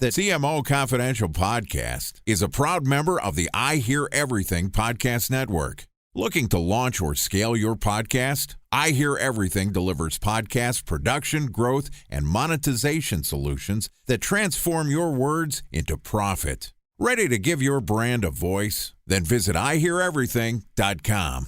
The CMO Confidential podcast is a proud member of the I Hear Everything podcast network. Looking to launch or scale your podcast? I Hear Everything delivers podcast production, growth, and monetization solutions that transform your words into profit. Ready to give your brand a voice? Then visit iheareverything.com.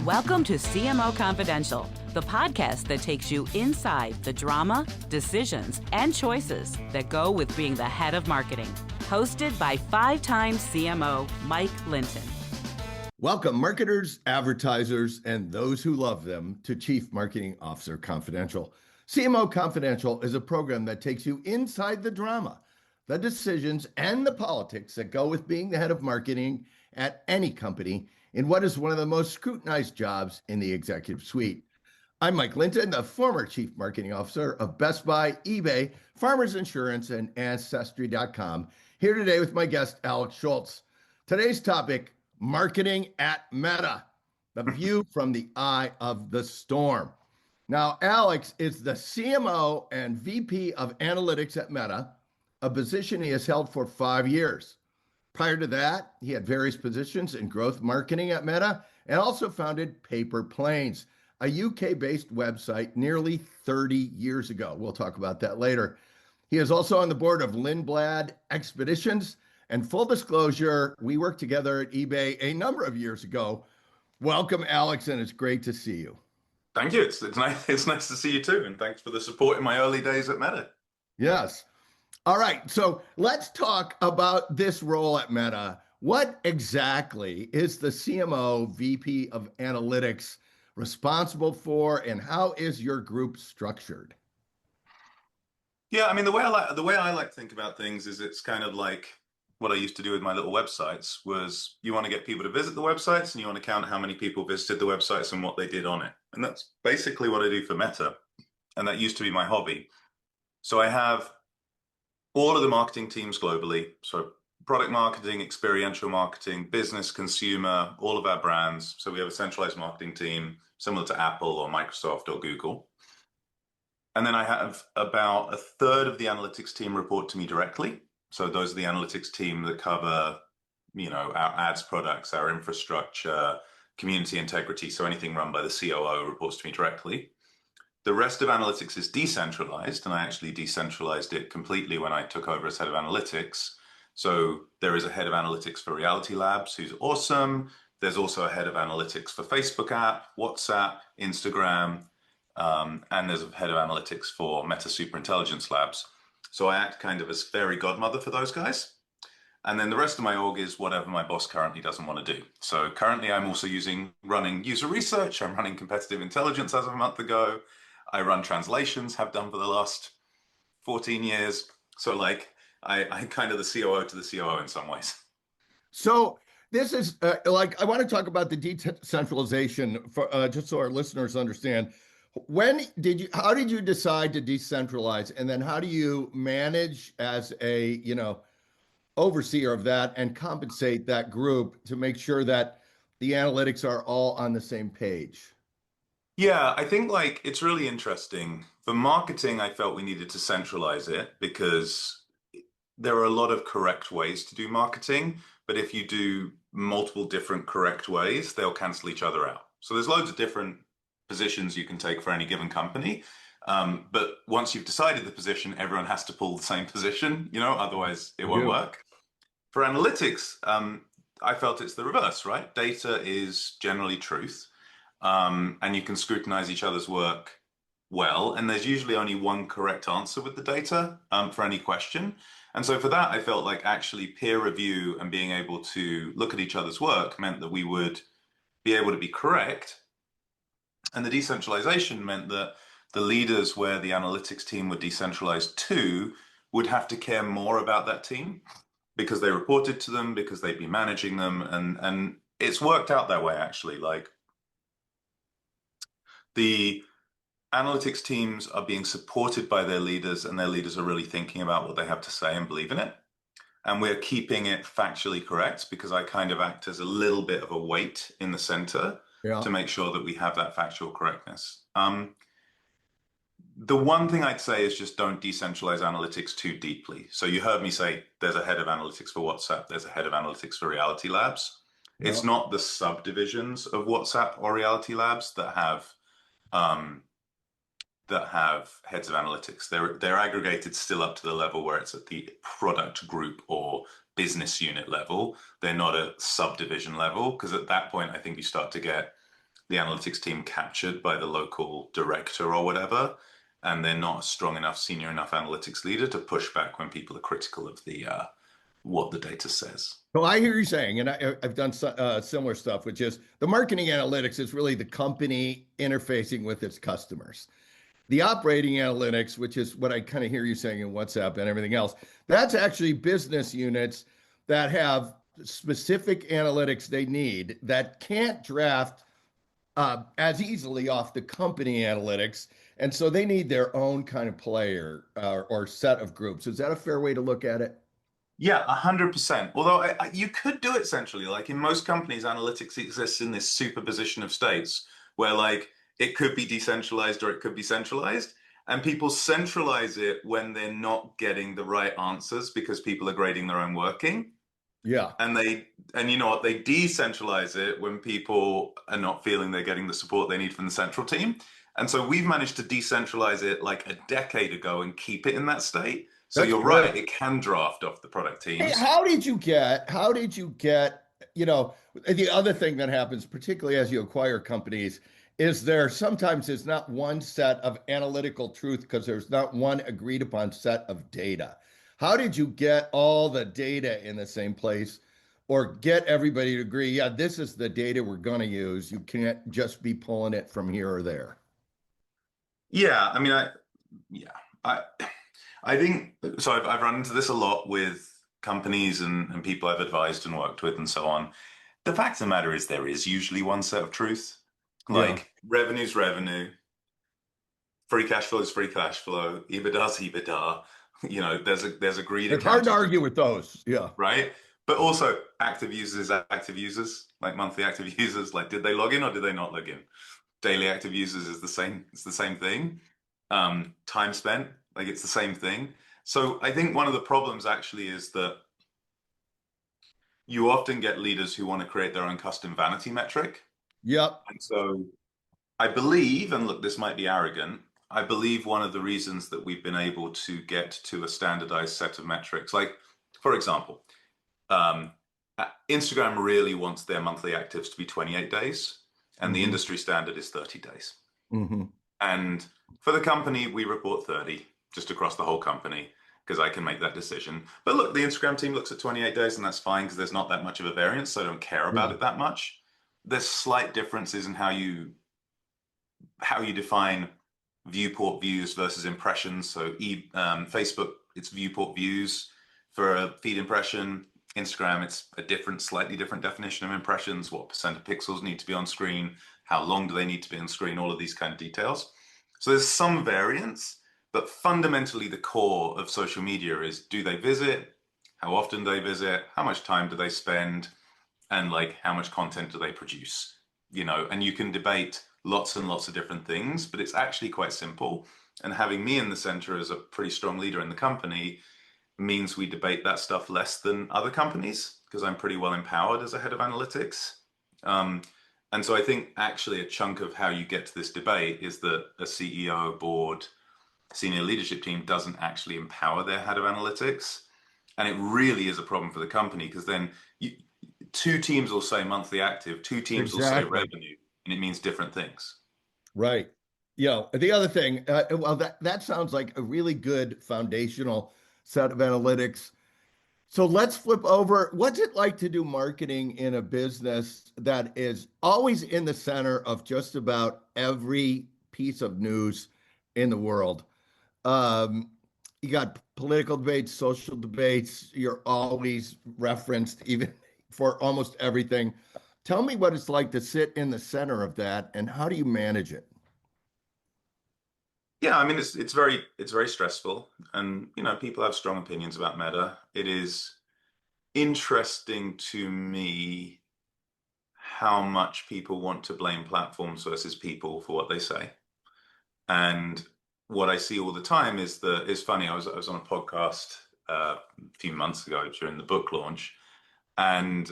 Welcome to CMO Confidential, the podcast that takes you inside the drama, decisions, and choices that go with being the head of marketing. Hosted by five-time CMO Mike Linton. Welcome, marketers, advertisers, and those who love them to Chief Marketing Officer Confidential. CMO Confidential is a program that takes you inside the drama, the decisions, and the politics that go with being the head of marketing at any company in what is one of the most scrutinized jobs in the executive suite. I'm Mike Linton, the former Chief Marketing Officer of Best Buy, eBay, Farmers Insurance, and Ancestry.com, here today with my guest, Alex Schultz. Today's topic, marketing at Meta, the view from the eye of the storm. Now, Alex is the CMO and VP of Analytics at Meta, a position he has held for 5 years. Prior to that, he had various positions in growth marketing at Meta and also founded Paper Planes, a UK-based website nearly 30 years ago. We'll talk about that later. He is also on the board of Lindblad Expeditions. And full disclosure, we worked together at eBay a number of years ago. Welcome, Alex, and it's great to see you. Thank you. It's nice to see you too, and thanks for the support in my early days at Meta. Yes. All right, so let's talk about this role at Meta. What exactly is the CMO VP of Analytics responsible for, and how is your group structured? Yeah, I mean, the way I like to think about things is it's kind of like what I used to do with my little websites was you want to get people to visit the websites and you want to count how many people visited the websites and what they did on it. And that's basically what I do for Meta. And that used to be my hobby. So I have all of the marketing teams globally. So product marketing, experiential marketing, business, consumer, all of our brands. So we have a centralized marketing team similar to Apple or Microsoft or Google. And then I have about a third of the analytics team report to me directly. So those are the analytics team that cover, our ads products, our infrastructure, community integrity. So anything run by the COO reports to me directly. The rest of analytics is decentralized, and I actually decentralized it completely when I took over as head of analytics. So there is a head of analytics for Reality Labs, who's awesome. There's also a head of analytics for Facebook app, WhatsApp, Instagram, and there's a head of analytics for Meta Superintelligence Labs. So I act kind of as fairy godmother for those guys. And then the rest of my org is whatever my boss currently doesn't want to do. So currently I'm also running user research. I'm running competitive intelligence as of a month ago. I run translations, have done for the last 14 years. So I kind of the COO to the COO in some ways. So this is I want to talk about the decentralization for just so our listeners understand. How did you decide to decentralize? And then how do you manage as a, overseer of that and compensate that group to make sure that the analytics are all on the same page? Yeah, I think it's really interesting. For marketing, I felt we needed to centralize it because there are a lot of correct ways to do marketing, but if you do multiple different correct ways, they'll cancel each other out. So there's loads of different positions you can take for any given company. But once you've decided the position, everyone has to pull the same position, otherwise it won't work. For analytics, I felt it's the reverse, right? Data is generally truth. And you can scrutinize each other's work well. And there's usually only one correct answer with the data for any question. And so for that, I felt like actually peer review and being able to look at each other's work meant that we would be able to be correct. And the decentralization meant that the leaders where the analytics team were decentralized to would have to care more about that team because they reported to them, because they'd be managing them. And it's worked out that way, actually. The analytics teams are being supported by their leaders, and their leaders are really thinking about what they have to say and believe in it. And we're keeping it factually correct because I kind of act as a little bit of a weight in the center to make sure that we have that factual correctness. The one thing I'd say is just don't decentralize analytics too deeply. So you heard me say there's a head of analytics for WhatsApp, there's a head of analytics for Reality Labs. It's Yeah. not the subdivisions of WhatsApp or Reality Labs um, that have heads of analytics. They're aggregated still up to the level where it's at the product group or business unit level. They're not a subdivision level, because at that point, I think you start to get the analytics team captured by the local director or whatever, and they're not a strong enough, senior enough analytics leader to push back when people are critical of the what the data says. So I hear you saying, and I've done similar stuff, which is the marketing analytics is really the company interfacing with its customers. The operating analytics, which is what I kind of hear you saying in WhatsApp and everything else, that's actually business units that have specific analytics they need that can't draft as easily off the company analytics. And so they need their own kind of player or set of groups. Is that a fair way to look at it? Yeah, 100%. Although you could do it centrally. Like in most companies, analytics exists in this superposition of states where like it could be decentralized or it could be centralized. And people centralize it when they're not getting the right answers because people are grading their own working. Yeah. And you know what, they decentralize it when people are not feeling they're getting the support they need from the central team. And so we've managed to decentralize it like a decade ago and keep it in that state. So That's you're great. right, it can draft off the product Hey, teams. how did you get, the other thing that happens, particularly as you acquire companies, is sometimes there's not one set of analytical truth because there's not one agreed upon set of data. How did you get all the data in the same place or get everybody to agree, yeah, this is the data we're going to use? You can't just be pulling it from here or there. Yeah, I mean, yeah, I, I think so. I've run into this a lot with companies and people I've advised and worked with and so on. The fact of the matter is there is usually one set of truth. Yeah. Like revenue's revenue, free cash flow is free cash flow, EBITDA's EBITDA. You know, there's agreed It's hard to accounting, argue with those. Yeah. right? But also active users, active users, like monthly active users, like did they log in or did they not log in? Daily active users is the same. It's the same thing. Time spent, like it's the same thing. So I think one of the problems actually is that you often get leaders who want to create their own custom vanity metric. Yep. And so I believe, and look, this might be arrogant, I believe one of the reasons that we've been able to get to a standardized set of metrics, like for example, um, Instagram really wants their monthly actives to be 28 days, and the Mm-hmm. industry standard is 30 days. Mm-hmm. And for the company, we report 30 just across the whole company because I can make that decision. But look, the Instagram team looks at 28 days and that's fine because there's not that much of a variance. So I don't care about Yeah. it that much. There's slight differences in how you define viewport views versus impressions. So Facebook, it's viewport views for a feed impression. Instagram, it's a slightly different definition of impressions. What percent of pixels need to be on screen? How long do they need to be on screen? All of these kind of details. So there's some variance, but fundamentally the core of social media is, do they visit? How often do they visit? How much time do they spend? And like, how much content do they produce? You know, and you can debate lots and lots of different things, but it's actually quite simple. And having me in the center as a pretty strong leader in the company means we debate that stuff less than other companies because I'm pretty well empowered as a head of analytics. And so I think actually a chunk of how you get to this debate is that a CEO, board, senior leadership team doesn't actually empower their head of analytics. And it really is a problem for the company because then two teams will say monthly active, two teams will say Exactly. revenue, and it means different things. Right. The other thing, well, that sounds like a really good foundational set of analytics. So let's flip over. What's it like to do marketing in a business that is always in the center of just about every piece of news in the world? Um, you got political debates, social debates. You're always referenced, even for almost everything. Tell me what it's like to sit in the center of that, and how do you manage it? Yeah, I mean it's very stressful, and you know people have strong opinions about Meta. It is interesting to me how much people want to blame platforms versus people for what they say. And what I see all the time is it's funny. I was on a podcast a few months ago during the book launch, and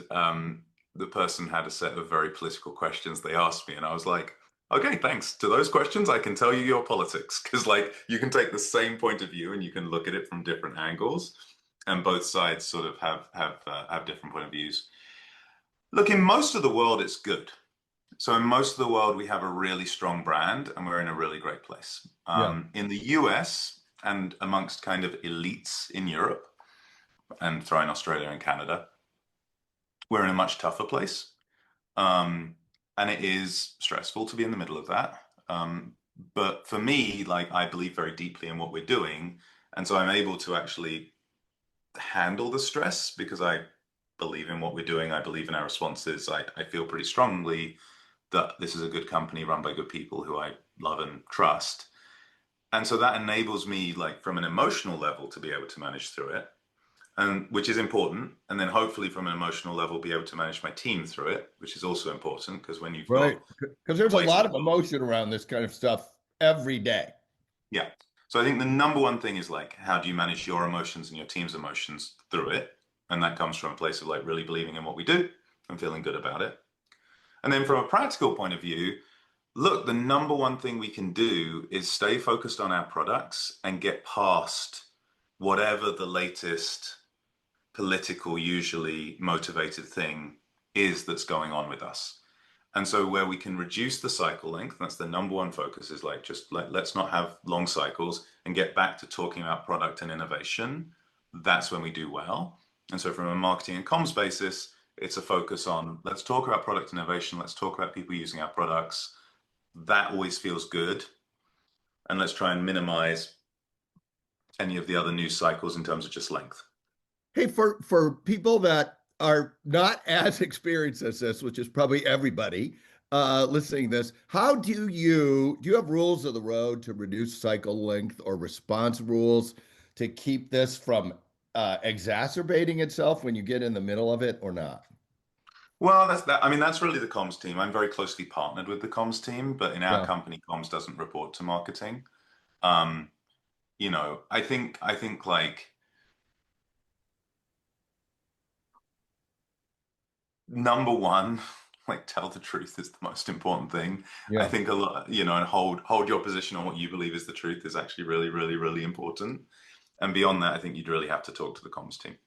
the person had a set of very political questions they asked me, and I was like, okay, thanks. To those questions, I can tell you your politics, because like you can take the same point of view and you can look at it from different angles, and both sides sort of have different point of views. Look, in most of the world, it's good. So in most of the world, we have a really strong brand and we're in a really great place. In the US and amongst kind of elites in Europe, and throw in Australia and Canada, we're in a much tougher place. And it is stressful to be in the middle of that. But for me, like, I believe very deeply in what we're doing. And so I'm able to actually handle the stress because I believe in what we're doing. I believe in our responses. I feel pretty strongly that this is a good company run by good people who I love and trust. And so that enables me, like, from an emotional level to be able to manage through it, and which is important. And then hopefully from an emotional level, be able to manage my team through it, which is also important, because when you've got, because there's a lot of emotion around this kind of stuff every day. Yeah. So I think the number one thing is, like, how do you manage your emotions and your team's emotions through it? And that comes from a place of, like, really believing in what we do and feeling good about it. And then from a practical point of view, look, the number one thing we can do is stay focused on our products and get past whatever the latest political, usually motivated thing is that's going on with us. And so where we can reduce the cycle length, that's the number one focus, is like, just let's not have long cycles and get back to talking about product and innovation. That's when we do well. And so from a marketing and comms basis, it's a focus on, let's talk about product innovation. Let's talk about people using our products. That always feels good. And let's try and minimize any of the other news cycles in terms of just length. Hey, for people that are not as experienced as this, which is probably everybody listening to this, how do you have rules of the road to reduce cycle length, or response rules to keep this from exacerbating itself when you get in the middle of it, or not? Well, that's really the comms team. I'm very closely partnered with the comms team, but in our company, comms doesn't report to marketing. I think like, number one, like, tell the truth is the most important thing. I think a lot, and hold your position on what you believe is the truth is actually really, really, really important. And beyond that, I think you'd really have to talk to the comms team.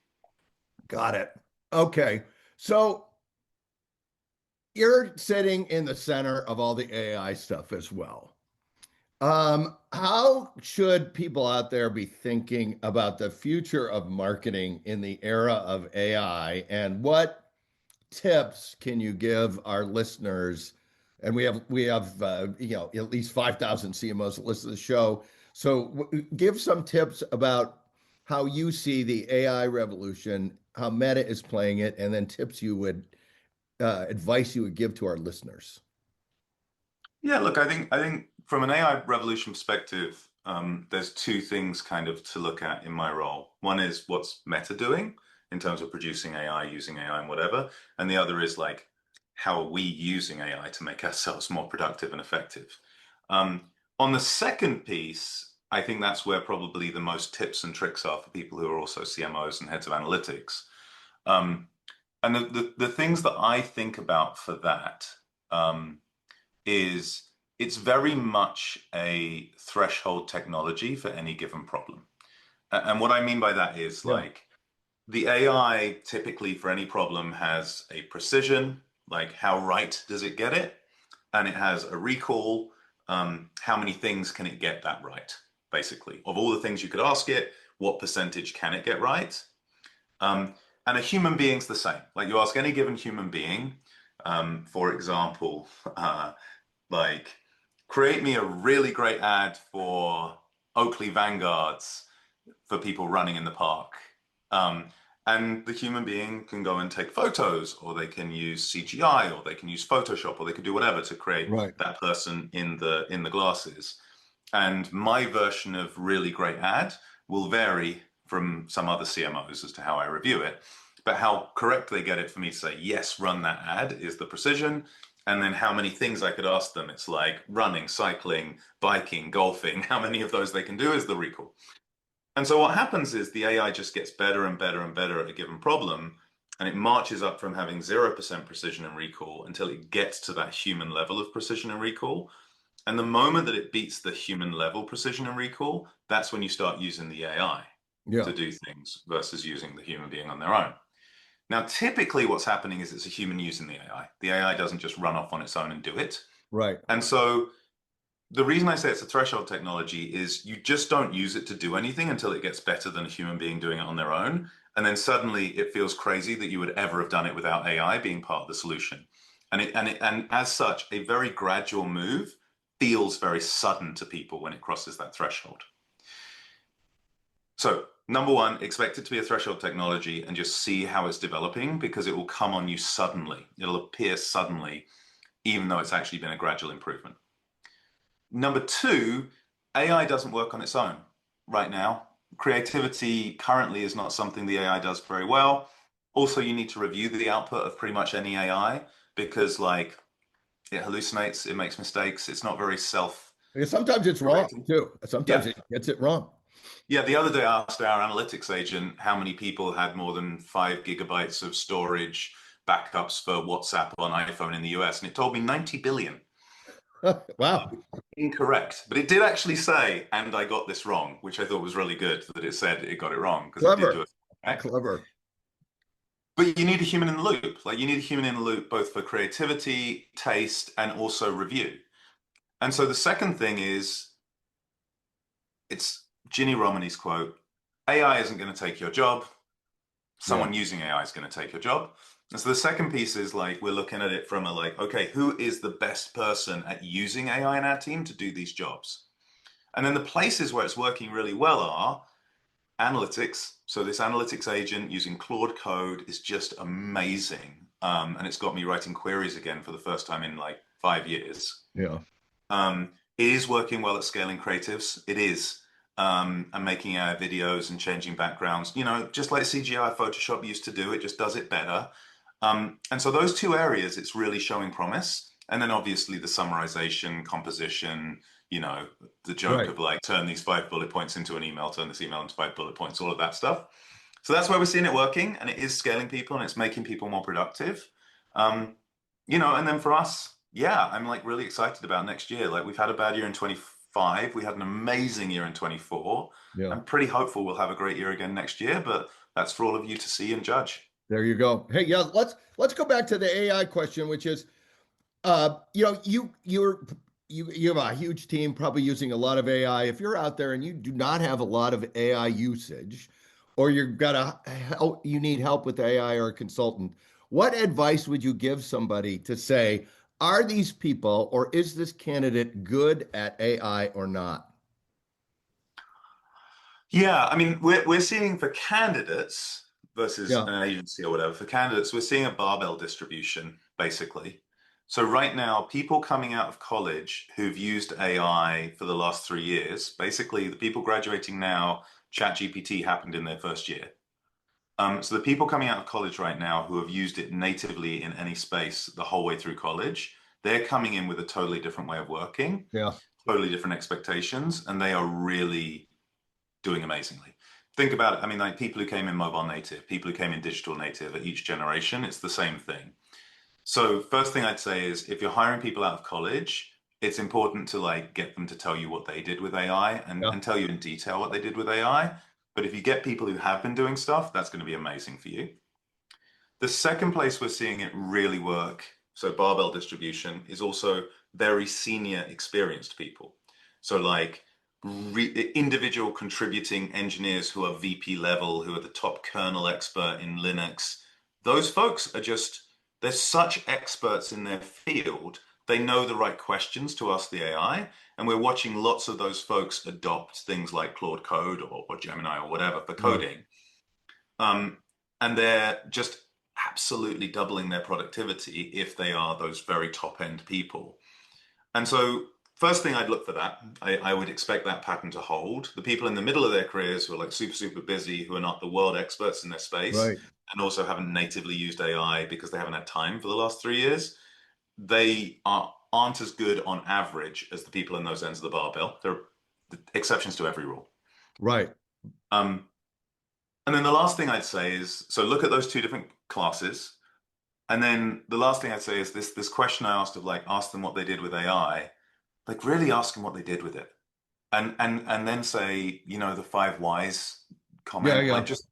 Got it. Okay. So you're sitting in the center of all the AI stuff as well. How should people out there be thinking about the future of marketing in the era of AI, and what tips can you give our listeners? And we have at least 5,000 CMOs that listen to the show. So give some tips about how you see the AI revolution, how Meta is playing it, and then tips you would advice you would give to our listeners. Yeah, look, I think from an AI revolution perspective, there's two things kind of to look at in my role. One is what's Meta doing in terms of producing AI, using AI and whatever. And the other is, like, how are we using AI to make ourselves more productive and effective? On the second piece, I think that's where probably the most tips and tricks are for people who are also CMOs and heads of analytics. And the things that I think about for that is it's very much a threshold technology for any given problem. And what I mean by that is, like, the AI typically for any problem has a precision, like how right does it get it? And it has a recall, how many things can it get that right, basically. Of all the things you could ask it, what percentage can it get right? And a human being's the same. Like, you ask any given human being, for example, like, create me a really great ad for Oakley Vanguards for people running in the park. And the human being can go and take photos, or they can use CGI, or they can use Photoshop, or they can do whatever to create that person in the glasses. And my version of really great ad will vary from some other CMOs as to how I review it. But how correct they get it for me to say, yes, run that ad, is the precision. and then how many things I could ask them. It's like running, cycling, biking, golfing, how many of those they can do is the recall. And so what happens is the AI just gets better and better and better at a given problem, and it marches up from having 0% precision and recall until it gets to that human level of precision and recall. And the moment that it beats the human level precision and recall, that's when you start using the AI to do things versus using the human being on their own. Now, typically what's happening is it's a human using the AI. The AI doesn't just run off on its own and do it. Right. And so the reason I say it's a threshold technology is you just don't use it to do anything until it gets better than a human being doing it on their own. And then suddenly it feels crazy that you would ever have done it without AI being part of the solution. And as such, a very gradual move feels very sudden to people when it crosses that threshold. So number one, expect it to be a threshold technology and just see how it's developing, because it will come on you suddenly. It'll appear suddenly, even though it's actually been a gradual improvement. Number two, AI doesn't work on its own right now. Creativity currently is not something the AI does very well. Also, you need to review the output of pretty much any AI, because like it hallucinates, it makes mistakes. It's not very Because sometimes it's wrong too. Sometimes it gets it wrong. Yeah, the other day I asked our analytics agent how many people had more than 5 gigabytes of storage backups for WhatsApp on iPhone in the US, and it told me 90 billion. Wow. Incorrect. But it did actually say, and I got this wrong, which I thought was really good that it said it got it wrong, because it did do it. Right? Clever. But you need a human in the loop. Like, you need a human in the loop both for creativity, taste, and also review. And so the second thing is, it's Ginny Romany's quote, AI isn't going to take your job. Someone using AI is going to take your job. And so the second piece is like, we're looking at it from a like, okay, who is the best person at using AI in our team to do these jobs? And then the places where it's working really well are analytics. So this analytics agent using Claude Code is just amazing. And it's got me writing queries again for the first time in like 5 years. Yeah. It is working well at scaling creatives. It is. And making AI videos and changing backgrounds, you know, just like CGI Photoshop used to do, it just does it better. And so those two areas, it's really showing promise. And then obviously the summarization, composition, you know, the joke of like, turn these 5 bullet points into an email, turn this email into 5 bullet points, all of that stuff. So that's where we're seeing it working, and it is scaling people and it's making people more productive. You know, and then for us, yeah, I'm like really excited about next year. Like, we've had a bad year in 25. We had an amazing year in 24. Yeah. I'm pretty hopeful we'll have a great year again next year, but that's for all of you to see and judge. There you go. Hey, yeah, let's go back to the AI question, which is, you know, you have a huge team probably using a lot of AI. If you're out there and you do not have a lot of AI usage, or you need help with AI or a consultant, what advice would you give somebody to say, are these people or is this candidate good at AI or not? Yeah, I mean, we're seeing for candidates versus an agency or whatever, for candidates, we're seeing a barbell distribution, basically. So right now, people coming out of college who've used AI for the last 3 years, basically the people graduating now, ChatGPT happened in their first year. So the people coming out of college right now who have used it natively in any space the whole way through college, they're coming in with a totally different way of working, totally different expectations, and they are really doing amazingly. Think about it. I mean, like, people who came in mobile native, people who came in digital native at each generation, it's the same thing. So first thing I'd say is, if you're hiring people out of college, it's important to like get them to tell you what they did with AI and tell you in detail what they did with AI. But if you get people who have been doing stuff, that's going to be amazing for you. The second place we're seeing it really work, so barbell distribution, is also very senior experienced people. So like individual contributing engineers who are VP level, who are the top kernel expert in Linux. Those folks are just, they're such experts in their field. They know the right questions to ask the AI. And we're watching lots of those folks adopt things like Claude Code or Gemini or whatever for coding. And they're just absolutely doubling their productivity if they are those very top end people. And so first thing I'd look for that. I would expect that pattern to hold. The people in the middle of their careers who are like super, super busy, who are not the world experts in their space, and also haven't natively used AI because they haven't had time for the last 3 years, they aren't as good on average as the people in those ends of the barbell. There are exceptions to every rule. Right. Um, and then the last thing I'd say is, so look at those two different classes. And then the last thing I'd say is this question I asked of like, ask them what they did with AI, like really ask them what they did with it. And then say, you know, the 5 whys comment, Yeah. like just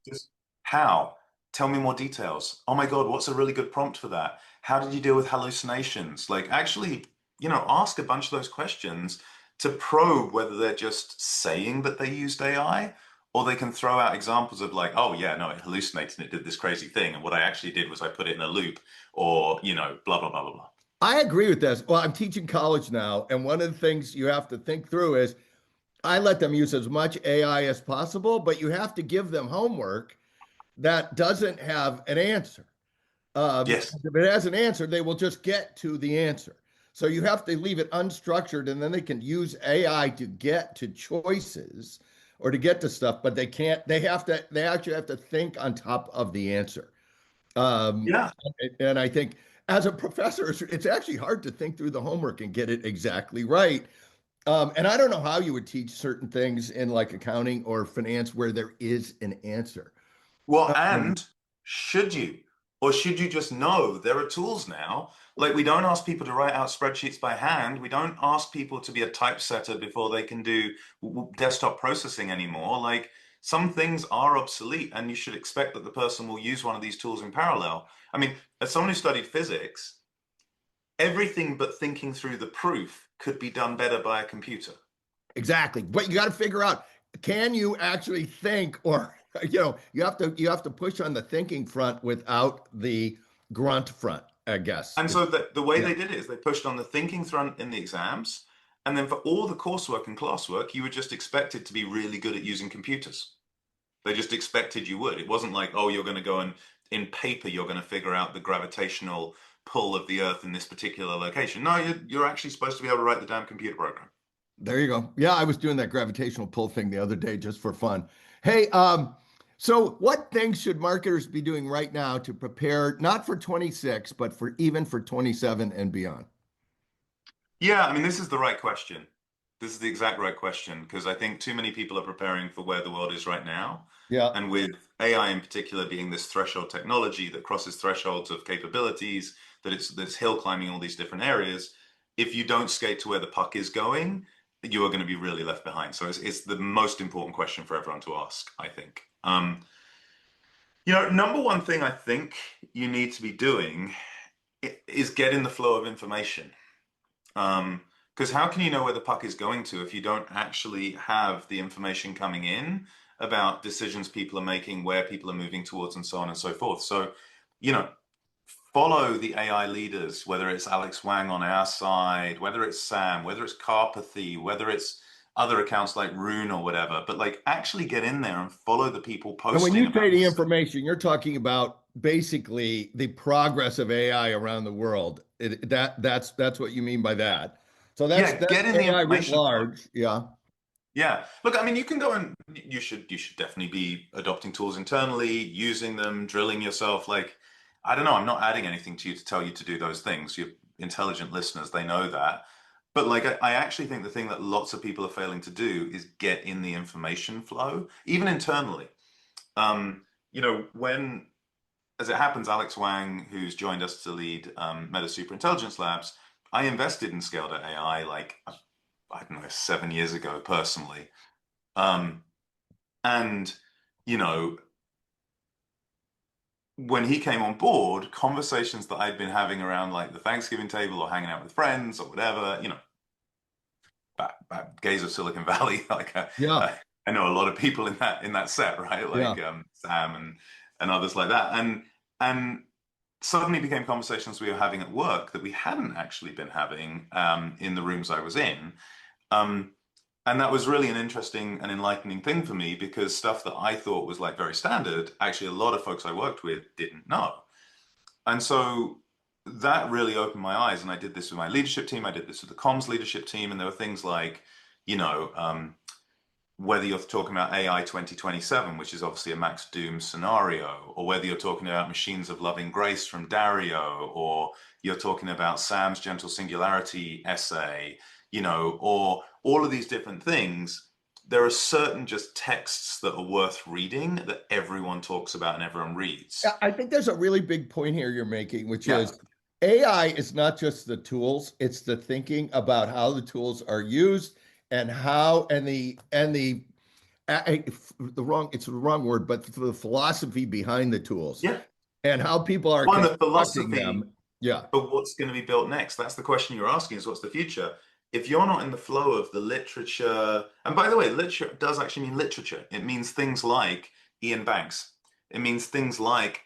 how? Tell me more details. Oh my God, what's a really good prompt for that? How did you deal with hallucinations? Like actually, you know, ask a bunch of those questions to probe whether they're just saying that they used AI, or they can throw out examples of like, oh yeah, no, it hallucinated and it did this crazy thing. And what I actually did was I put it in a loop, or, you know, blah, blah, blah, blah, blah. I agree with this. Well, I'm teaching college now, and one of the things you have to think through is I let them use as much AI as possible, but you have to give them homework that doesn't have an answer. Yes. If it has an answer, they will just get to the answer. So you have to leave it unstructured, and then they can use AI to get to choices or to get to stuff, but they can't, they actually have to think on top of the answer. Um, Yeah. and I think as a professor, it's actually hard to think through the homework and get it exactly right. And I don't know how you would teach certain things in like accounting or finance where there is an answer. Well, Um, and should you? Or should you just know there are tools now? Like, we don't ask people to write out spreadsheets by hand. We don't ask people to be a typesetter before they can do desktop processing anymore. Like, some things are obsolete, and you should expect that the person will use one of these tools in parallel. I mean, as someone who studied physics, everything but thinking through the proof could be done better by a computer. exactly. But you got to figure out, can you actually think or you have to push on the thinking front without the grunt front, I guess. And so the way Yeah. they did it is they pushed on the thinking front in the exams. And then for all the coursework and classwork, you were just expected to be really good at using computers. They just expected you would. It wasn't like, oh, you're going to go and in paper, you're going to figure out the gravitational pull of the Earth in this particular location. No, you're actually supposed to be able to write the damn computer program. There you go. Yeah, I was doing that gravitational pull thing the other day just for fun. Hey, so what things should marketers be doing right now to prepare not for 26, but for even for 27 and beyond? Yeah, I mean, this is the right question. This is the exact right question, because I think too many people are preparing for where the world is right now. Yeah. And with AI in particular being this threshold technology that crosses thresholds of capabilities, that's hill climbing all these different areas, if you don't skate to where the puck is going, you are going to be really left behind. So it's the most important question for everyone to ask, I think. You know, number one thing I think you need to be doing is get in the flow of information. Because how can you know where the puck is going to if you don't actually have the information coming in about decisions people are making, where people are moving towards, and so on and so forth? So, you know, follow the AI leaders, whether it's Alex Wang on our side, whether it's Sam, whether it's Carpathy, whether it's other accounts like Rune or whatever, but like actually get in there and follow the people And when posting you about say the this. information, you're talking about basically the progress of AI around the world. That's what you mean by that. So that's Yeah, that's get in the AI writ information flow. large. Yeah. Yeah. Look, I mean, you can go and you should definitely be adopting tools internally, using them, drilling yourself. Like, I don't know, I'm not adding anything to you to tell you to do those things. You're intelligent listeners, they know that. But like, I actually think the thing that lots of people are failing to do is get in the information flow, even internally. You know, when, as it happens, Alex Wang, who's joined us to lead Meta Superintelligence Labs, I invested in Scale.ai like, I don't know, 7 years ago personally. Um, and, you know, when he came on board, conversations that I'd been having around like the Thanksgiving table or hanging out with friends or whatever, you know, back gaze of Silicon Valley, like Yeah. I know a lot of people in that set, right? Yeah. Like Sam and others like that. And suddenly became conversations we were having at work that we hadn't actually been having in the rooms I was in. Um, And that was really an interesting and enlightening thing for me, because stuff that I thought was like very standard, actually a lot of folks I worked with didn't know. And so that really opened my eyes. And I did this with my leadership team. I did this with the comms leadership team. And there were things like, you know, whether you're talking about AI 2027, which is obviously a Max Doom scenario, or whether you're talking about Machines of Loving Grace from Dario, or you're talking about Sam's Gentle Singularity essay, or all of these different things, there are certain just texts that are worth reading that everyone talks about and everyone reads. I think there's a really big point here you're making, which Yeah. is AI is not just the tools, it's the thinking about how the tools are used and how it's the wrong word, but the philosophy behind the tools Yeah. and how people are One, the constructing philosophy, them. Yeah. but what's going to be built next? That's the question you're asking, is what's the future? If you're not in the flow of the literature, and by the way, literature does actually mean literature. It means things like Ian Banks. It means things like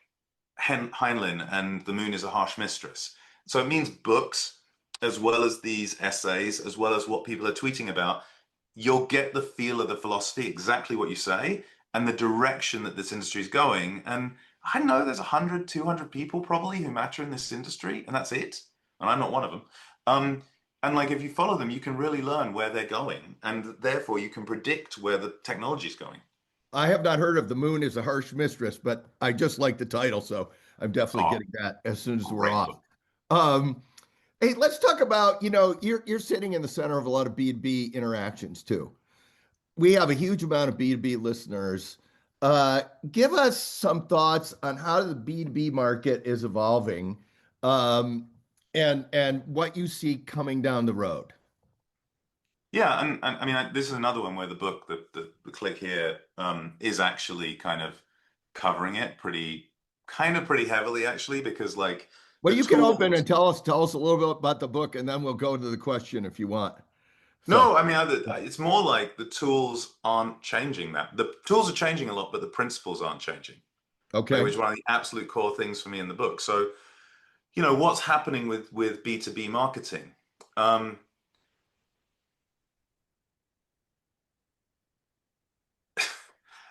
Heinlein and The Moon is a Harsh Mistress. So it means books, as well as these essays, as well as what people are tweeting about. You'll get the feel of the philosophy, exactly what you say, and the direction that this industry is going. And I know there's 100, 200 people probably who matter in this industry, and that's it. And I'm not one of them. And like, if you follow them, you can really learn where they're going, and therefore you can predict where the technology is going. I have not heard of The Moon is a Harsh Mistress, but I just like the title, so I'm definitely getting that as soon as we're Great off. book. Hey, let's talk about, you're sitting in the center of a lot of B2B interactions too. We have a huge amount of B2B listeners. Give us some thoughts on how the B2B market is evolving, and what you see coming down the road. Yeah, and I mean, this is another one where the book, the click here, is actually kind of covering it pretty heavily, actually, because like Well, the you can open tools. and tell us a little bit about the book, and then we'll go to the question if you want. So, No, I mean, it's more like the tools aren't changing that. The tools are changing a lot, but the principles aren't changing, right? okay. Which is one of the absolute core things for me in the book. So, what's happening with B2B marketing?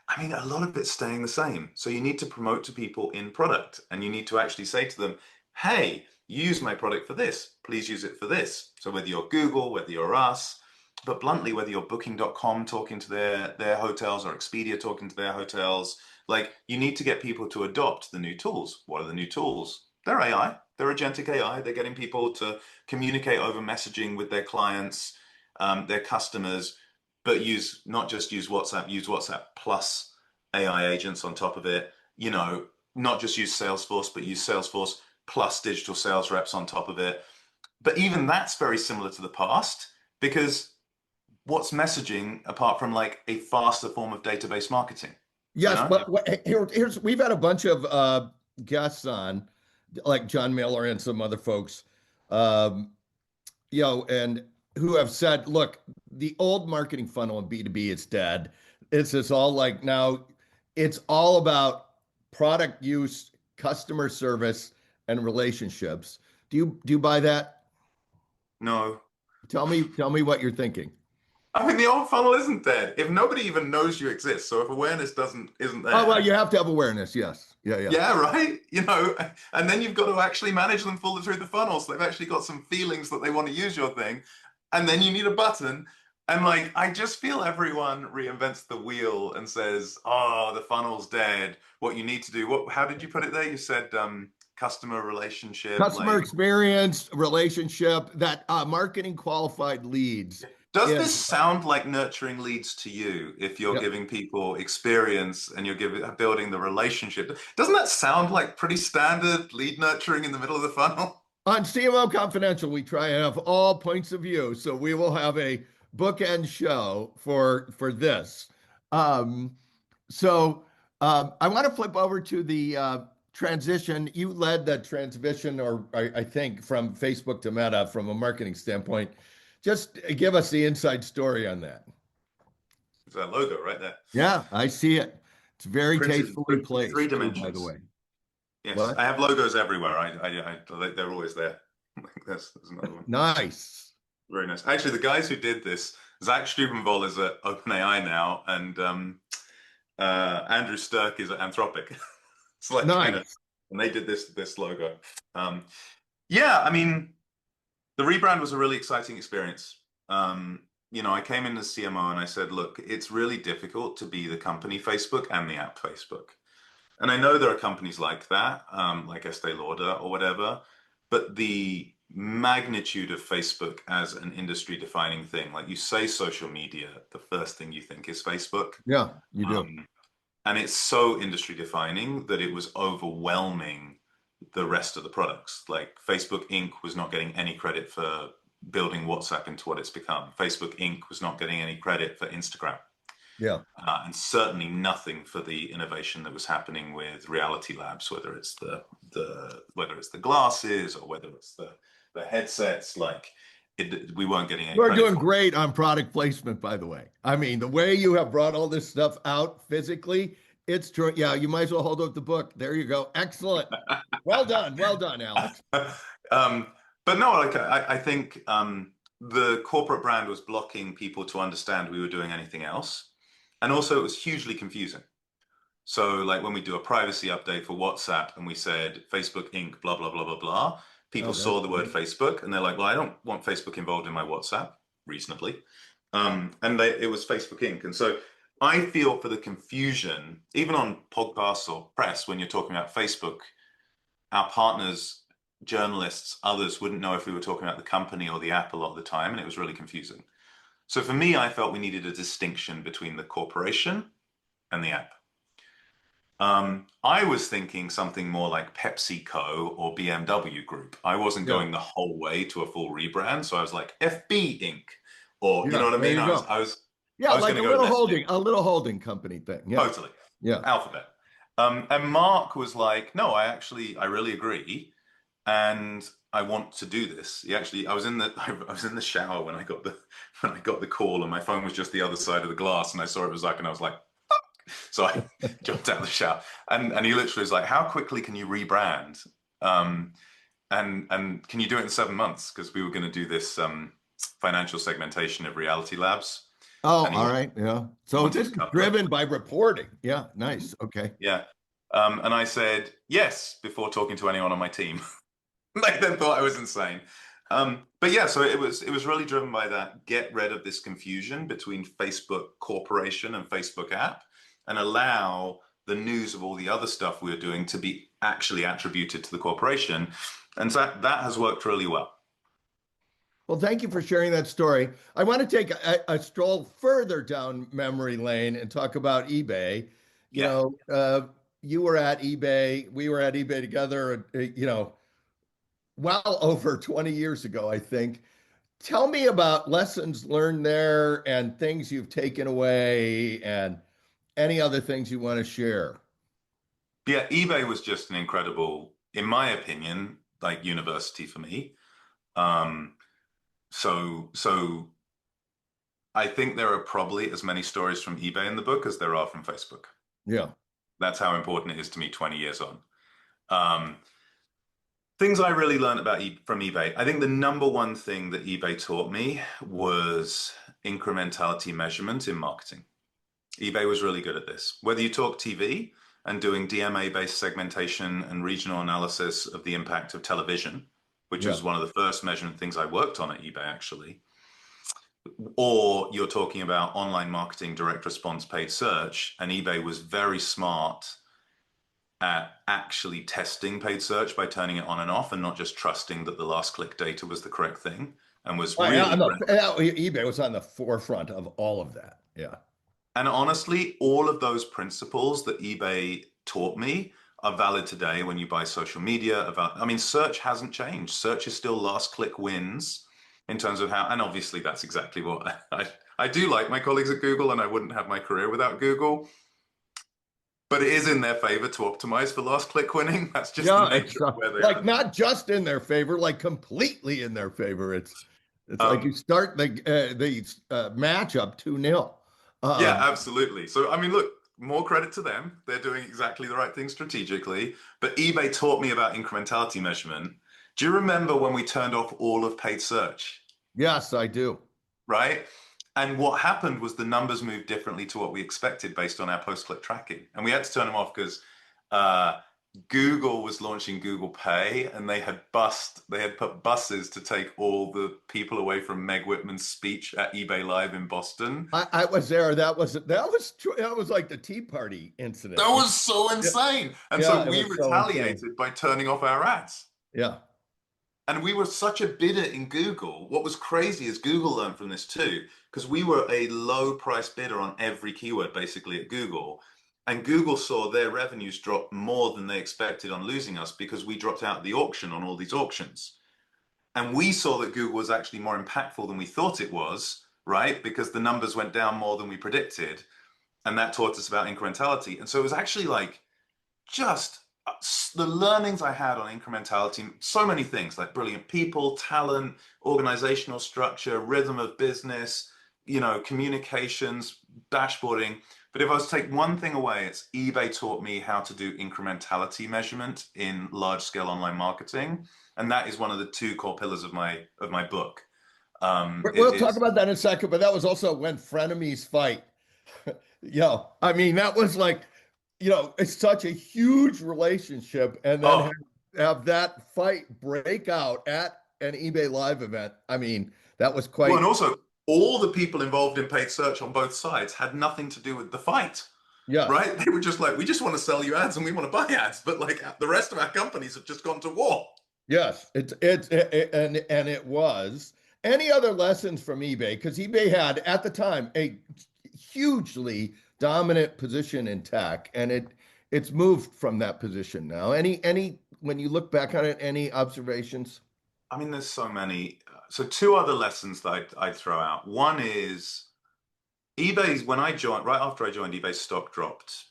I mean, a lot of it's staying the same. So you need to promote to people in product, and you need to actually say to them, hey, use my product for this. Please use it for this. So whether you're Google, whether you're us, but bluntly, whether you're booking.com talking to their hotels, or Expedia talking to their hotels, like, you need to get people to adopt the new tools. What are the new tools? They're AI. They're agentic AI. They're getting people to communicate over messaging with their clients, their customers, but not just use WhatsApp plus AI agents on top of it. Not just use Salesforce, but use Salesforce plus digital sales reps on top of it. But even that's very similar to the past, because what's messaging apart from like a faster form of database marketing? Yes, but here's we've had a bunch of guests on, like John Miller and some other folks, um, and who have said, look, the old marketing funnel in B2B is dead. It's just all like now it's all about product use, customer service, and relationships. Do you buy that? No. Tell me what you're thinking. I mean, the old funnel isn't dead. If nobody even knows you exist, so if awareness isn't there. Oh, well, you have to have awareness. Yes. Yeah. Yeah, right. And then you've got to actually manage them through the funnel. So they've actually got some feelings that they want to use your thing. And then you need a button. And like, I just feel everyone reinvents the wheel and says, oh, the funnel's dead. What you need to do, how did you put it there? You said customer relationship. Customer Like, experience, relationship, that marketing qualified leads. does Yeah. this sound like nurturing leads to you if you're Yeah. giving people experience and you're building the relationship? Doesn't that sound like pretty standard lead nurturing in the middle of the funnel? On CMO Confidential, we try and have all points of view. So we will have a bookend show for this. I want to flip over to the transition. You led the transition, or I think, from Facebook to Meta from a marketing standpoint. Just give us the inside story on that. It's that logo right there. Yeah, I see it. It's very Printed tastefully in placed, three too, dimensions. by the way. Yes, What? I have logos everywhere. They're always there. There's another one. Nice. Very nice. Actually, the guys who did this, Zach Stubenvoll is at OpenAI now, and Andrew Stirk is at Anthropic. It's like Nice. and they did this logo. Yeah, I mean, the rebrand was a really exciting experience. I came in as CMO and I said, look, it's really difficult to be the company Facebook and the app Facebook. And I know there are companies like that, like Estee Lauder or whatever, but the magnitude of Facebook as an industry defining thing, like you say social media, the first thing you think is Facebook. Yeah, you do. And it's so industry defining that it was overwhelming the rest of the products. Like Facebook Inc. was not getting any credit for building WhatsApp into what it's become. Facebook Inc. was not getting any credit for Instagram. Yeah. And certainly nothing for the innovation that was happening with Reality Labs, whether it's the glasses or whether it's the headsets. Like we weren't getting any. We're doing great on product placement, by the way. I mean, the way you have brought all this stuff out physically, it's true. Yeah, you might as well hold up the book. There you go. Excellent. Well done, Alex. But no, like I think the corporate brand was blocking people to understand we were doing anything else. And also it was hugely confusing. So like when we do a privacy update for WhatsApp and we said Facebook Inc., blah, blah, blah, blah, blah, people saw the word Facebook and they're like, well, I don't want Facebook involved in my WhatsApp, reasonably. It was Facebook Inc. And so I feel for the confusion, even on podcasts or press, when you're talking about Facebook, our partners, journalists, others wouldn't know if we were talking about the company or the app a lot of the time, and it was really confusing. So for me, I felt we needed a distinction between the corporation and the app. I was thinking something more like PepsiCo or BMW Group. I wasn't going the whole way to a full rebrand. So I was like FB Inc. Or, you know what I mean? I was like a little holding company thing. Yeah. Totally. Yeah. Alphabet. And Mark was like, no, I really agree. And I want to do this. I was in the shower when I got the call, and my phone was just the other side of the glass, and I saw it was Zuck, and I was like, fuck. So I jumped out of the shower, and he literally was like, how quickly can you rebrand? And can you do it in 7 months? Because we were going to do this financial segmentation of Reality Labs. Oh, all right, yeah. So this is driven by reporting. Yeah, nice. Okay. Yeah. And I said yes before talking to anyone on my team. They then thought I was insane. But yeah, so it was really driven by that. Get rid of this confusion between Facebook Corporation and Facebook app, and allow the news of all the other stuff we were doing to be actually attributed to the corporation. And so that has worked really well. Well, thank you for sharing that story. I want to take a stroll further down memory lane and talk about eBay. You know, you were at eBay, we were at eBay together, well over 20 years ago, I think. Tell me about lessons learned there and things you've taken away and any other things you want to share. Yeah, eBay was just an incredible, in my opinion, like university for me. So I think there are probably as many stories from eBay in the book as there are from Facebook. Yeah. That's how important it is to me 20 years on. Things I really learned from eBay. I think the number one thing that eBay taught me was incrementality measurement in marketing. eBay was really good at this. Whether you talk TV and doing DMA-based segmentation and regional analysis of the impact of television, which was one of the first measurement things I worked on at eBay, actually, or you're talking about online marketing, direct response, paid search, and eBay was very smart at actually testing paid search by turning it on and off and not just trusting that the last click data was the correct thing, and was really eBay was on the forefront of all of that. Yeah. And honestly, all of those principles that eBay taught me are valid today when you buy social media. Search hasn't changed. Search is still last click wins in terms of how, and obviously that's exactly what I do like my colleagues at Google, and I wouldn't have my career without Google. But it is in their favor to optime for last click winning. That's just the nature of where they are. Not just in their favor, like completely in their favor. It's like you start the matchup 2-0. Yeah, absolutely. So, look, more credit to them. They're doing exactly the right thing strategically. But eBay taught me about incrementality measurement. Do you remember when we turned off all of paid search? Yes, I do. Right? And what happened was the numbers moved differently to what we expected based on our post-click tracking. And we had to turn them off because Google was launching Google Pay, and they had put buses to take all the people away from Meg Whitman's speech at eBay Live in Boston. I was there. That was like the Tea Party incident. That was so insane. And Yeah, so it we was so insane. retaliated by turning off our ads. Yeah. And we were such a bidder in Google. What was crazy is Google learned from this too, because we were a low price bidder on every keyword basically at Google. And Google saw their revenues drop more than they expected on losing us because we dropped out of the auction on all these auctions. And we saw that Google was actually more impactful than we thought it was, right? Because the numbers went down more than we predicted. And that taught us about incrementality. And so it was actually like just the learnings I had on incrementality, so many things like brilliant people, talent, organizational structure, rhythm of business, communications, dashboarding. But if I was to take one thing away, it's eBay taught me how to do incrementality measurement in large scale online marketing. And that is one of the two core pillars of my book. We'll talk about that in a second, but that was also when frenemies fight. I mean, that was like, it's such a huge relationship, and then have that fight break out at an eBay Live event. I mean, that was quite. Well, and also all the people involved in paid search on both sides had nothing to do with the fight. Yeah. Right? They were just like, we just want to sell you ads and we want to buy ads, but like the rest of our companies have just gone to war. Yes, and it was. Any other lessons from eBay? Because eBay had at the time a hugely dominant position in tech, and it's moved from that position now. Any when you look back on it, any observations? I mean, there's so many. So two other lessons that I'd throw out. One is eBay's, when I joined, right after I joined, eBay's stock dropped.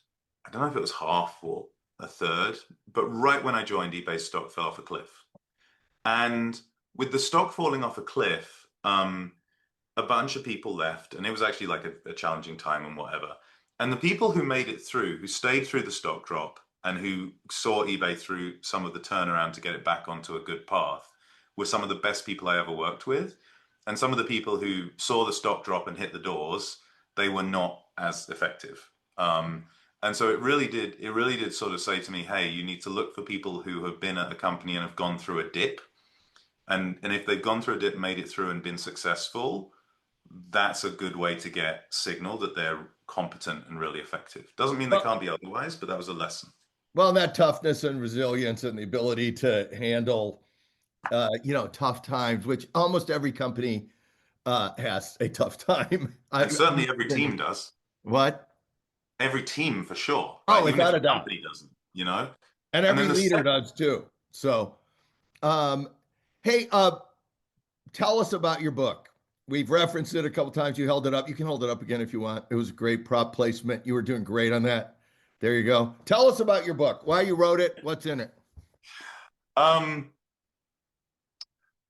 I don't know if it was half or a third, but right when I joined, eBay's stock fell off a cliff. And with the stock falling off a cliff, a bunch of people left, and it was actually like a challenging time and whatever. And the people who made it through, who stayed through the stock drop and who saw eBay through some of the turnaround to get it back onto a good path, were some of the best people I ever worked with. And some of the people who saw the stock drop and hit the doors, they were not as effective. And so it really did sort of say to me, hey, you need to look for people who have been at the company and have gone through a dip. And if they've gone through a dip, made it through and been successful, that's a good way to get signal that they're competent and really effective. Doesn't mean they can't be otherwise, but that was a lesson. Well, that toughness and resilience and the ability to handle, tough times, which almost every company has a tough time. And certainly every team does. What? Every team for sure. Right? Oh, without a doubt. Company doesn't, And every leader does too. So, hey, tell us about your book. We've referenced it a couple times. You held it up. You can hold it up again if you want. It was a great prop placement. You were doing great on that. There you go. Tell us about your book. Why you wrote it. What's in it?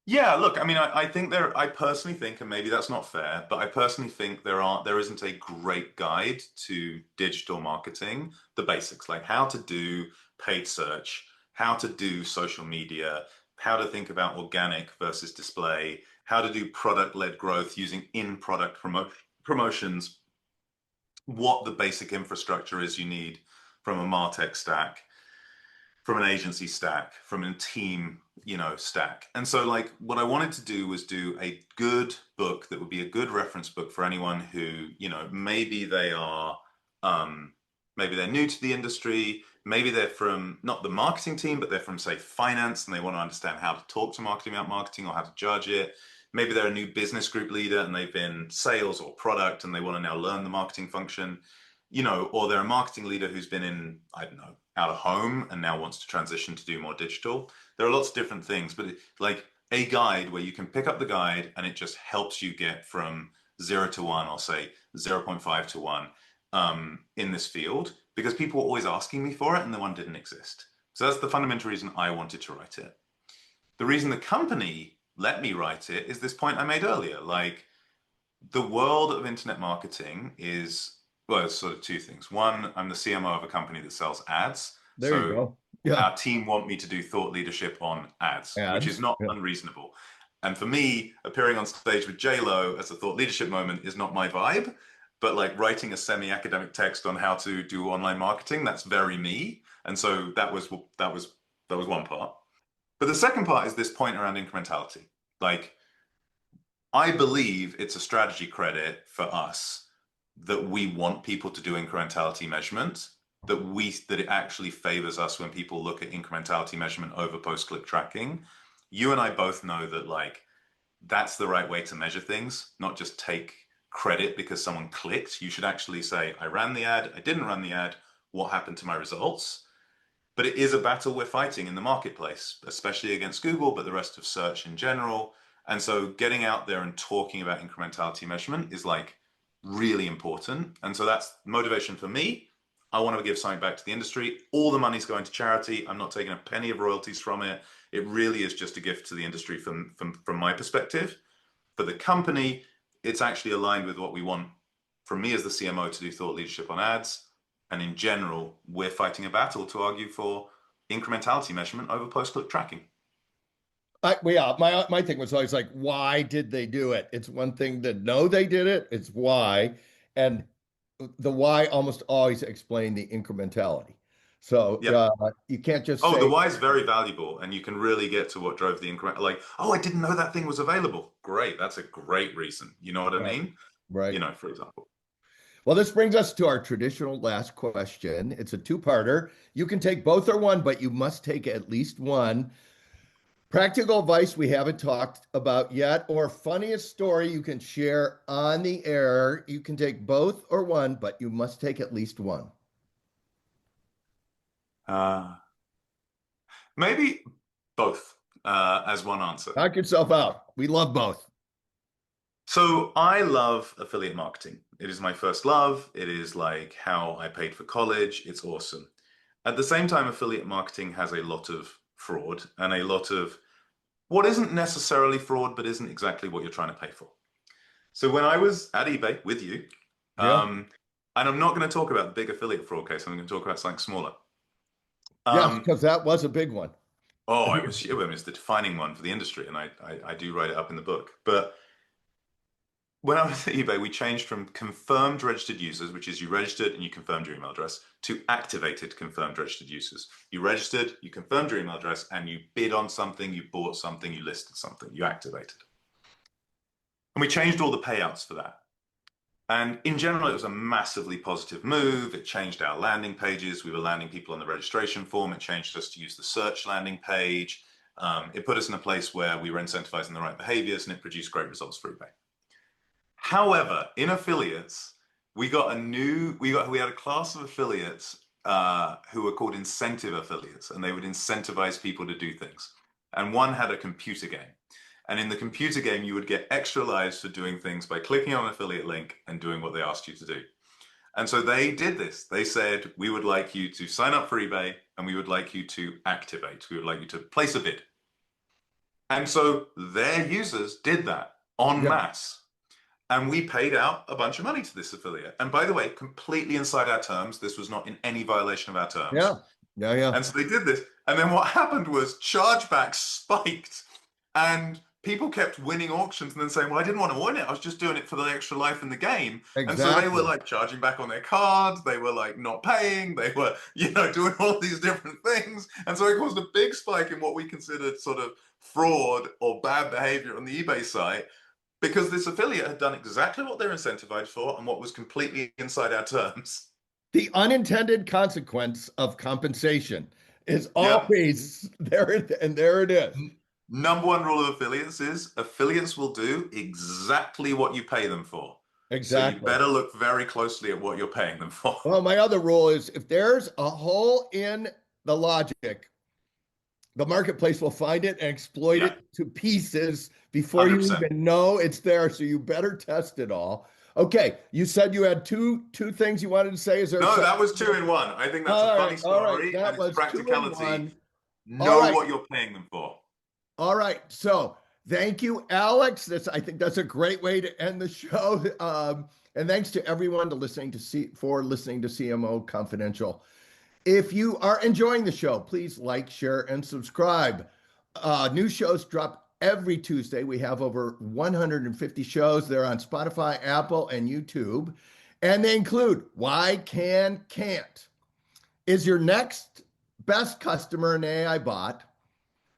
Yeah, look, I mean, I personally think, and maybe that's not fair, but I personally think there isn't a great guide to digital marketing, the basics, like how to do paid search, how to do social media, how to think about organic versus display, how to do product-led growth using in-product promotions, what the basic infrastructure is you need from a MarTech stack, from an agency stack, from a team, stack. And so like what I wanted to do was do a good book that would be a good reference book for anyone who, maybe they are, maybe they're new to the industry, maybe they're from not the marketing team, but they're from say finance and they want to understand how to talk to marketing about marketing or how to judge it. Maybe they're a new business group leader and they've been sales or product and they want to now learn the marketing function, or they're a marketing leader who's been in, I don't know, out of home and now wants to transition to do more digital. There are lots of different things, but like a guide where you can pick up the guide and it just helps you get from 0 to 1 or say 0.5 to 1 in this field, because people were always asking me for it and the one didn't exist. So that's the fundamental reason I wanted to write it. The reason the company let me write it is this point I made earlier. Like the world of internet marketing is, well, it's sort of two things. One, I'm the CMO of a company that sells ads. There you go. Yeah. Our team want me to do thought leadership on ads. Which is not unreasonable. And for me, appearing on stage with J-Lo as a thought leadership moment is not my vibe. But like writing a semi-academic text on how to do online marketing, that's very me. And so that was one part. But the second part is this point around incrementality. Like, I believe it's a strategy credit for us that we want people to do incrementality measurement, that it actually favors us when people look at incrementality measurement over post-click tracking. You and I both know that, like, that's the right way to measure things, not just take credit because someone clicked. You should actually say, I ran the ad, I didn't run the ad, what happened to my results? But it is a battle we're fighting in the marketplace, especially against Google, but the rest of search in general. And so getting out there and talking about incrementality measurement is like really important. And so that's motivation for me. I want to give something back to the industry. All the money's going to charity. I'm not taking a penny of royalties from it. It really is just a gift to the industry from my perspective. For the company, it's actually aligned with what we want from me as the CMO to do thought leadership on ads. And in general, we're fighting a battle to argue for incrementality measurement over post-click tracking. My thing was always like, why did they do it? It's one thing to know they did it. It's why. And the why almost always explain the incrementality. So you can't just say, the why is very valuable, and you can really get to what drove the increment. Like, oh, I didn't know that thing was available. Great. That's a great reason. You know what I mean? Right. You know, for example. Well, this brings us to our traditional last question. It's a two-parter. You can take both or one, but you must take at least one. Practical advice we haven't talked about yet, or funniest story you can share on the air. You can take both or one, but you must take at least one. Maybe both as one answer. Knock yourself out. We love both. So I love affiliate marketing. It is my first love. It is like how I paid for college. It's awesome. At the same time, affiliate marketing has a lot of fraud and a lot of what isn't necessarily fraud, but isn't exactly what you're trying to pay for. So when I was at eBay with you, and I'm not going to talk about the big affiliate fraud case, I'm going to talk about something smaller. Yes, because that was a big one. Oh, it was the defining one for the industry, and I do write it up in the book. But when I was at eBay, we changed from confirmed registered users, which is you registered and you confirmed your email address, to activated confirmed registered users. You registered, you confirmed your email address, and you bid on something, you bought something, you listed something, you activated. And we changed all the payouts for that. And in general, it was a massively positive move. It changed our landing pages. We were landing people on the registration form. It changed us to use the search landing page. It put us in a place where we were incentivizing the right behaviors, and it produced great results for eBay. However, in affiliates, we had a class of affiliates who were called incentive affiliates, and they would incentivize people to do things. And one had a computer game. And in the computer game, you would get extra lives for doing things by clicking on an affiliate link and doing what they asked you to do. And so they did this. They said, we would like you to sign up for eBay, and we would like you to activate. We would like you to place a bid. And so their users did that en masse. And we paid out a bunch of money to this affiliate. And by the way, completely inside our terms. This was not in any violation of our terms. Yeah. And so they did this. And then what happened was chargebacks spiked, and people kept winning auctions and then saying, well, I didn't want to win it. I was just doing it for the extra life in the game. Exactly. And so they were like charging back on their cards. They were like not paying. They were, doing all these different things. And so it caused a big spike in what we considered sort of fraud or bad behavior on the eBay site, because this affiliate had done exactly what they're incentivized for and what was completely inside our terms. The unintended consequence of compensation is always there, and there it is. Number one rule of affiliates is affiliates will do exactly what you pay them for. Exactly. So you better look very closely at what you're paying them for. Well, my other rule is if there's a hole in the logic, the marketplace will find it and exploit it to pieces before 100%. You even know it's there. So you better test it all. Okay, you said you had two things you wanted to say. Is there? No, that was 2 in 1. I think that's a funny story. That was practicality. Know what you're paying them for. All right. So thank you, Alex. I think that's a great way to end the show. And thanks to everyone listening to CMO Confidential. If you are enjoying the show, please like, share, and subscribe. New shows drop every Tuesday. We have over 150 shows. They're on Spotify, Apple, and YouTube. And they include Why Can't. Is your next best customer and AI bot,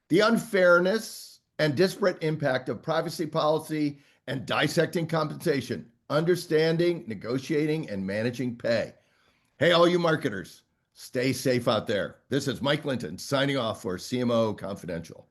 the unfairness and disparate impact of privacy policy, and dissecting compensation, understanding, negotiating, and managing pay. Hey, all you marketers, stay safe out there. This is Mike Linton signing off for CMO Confidential.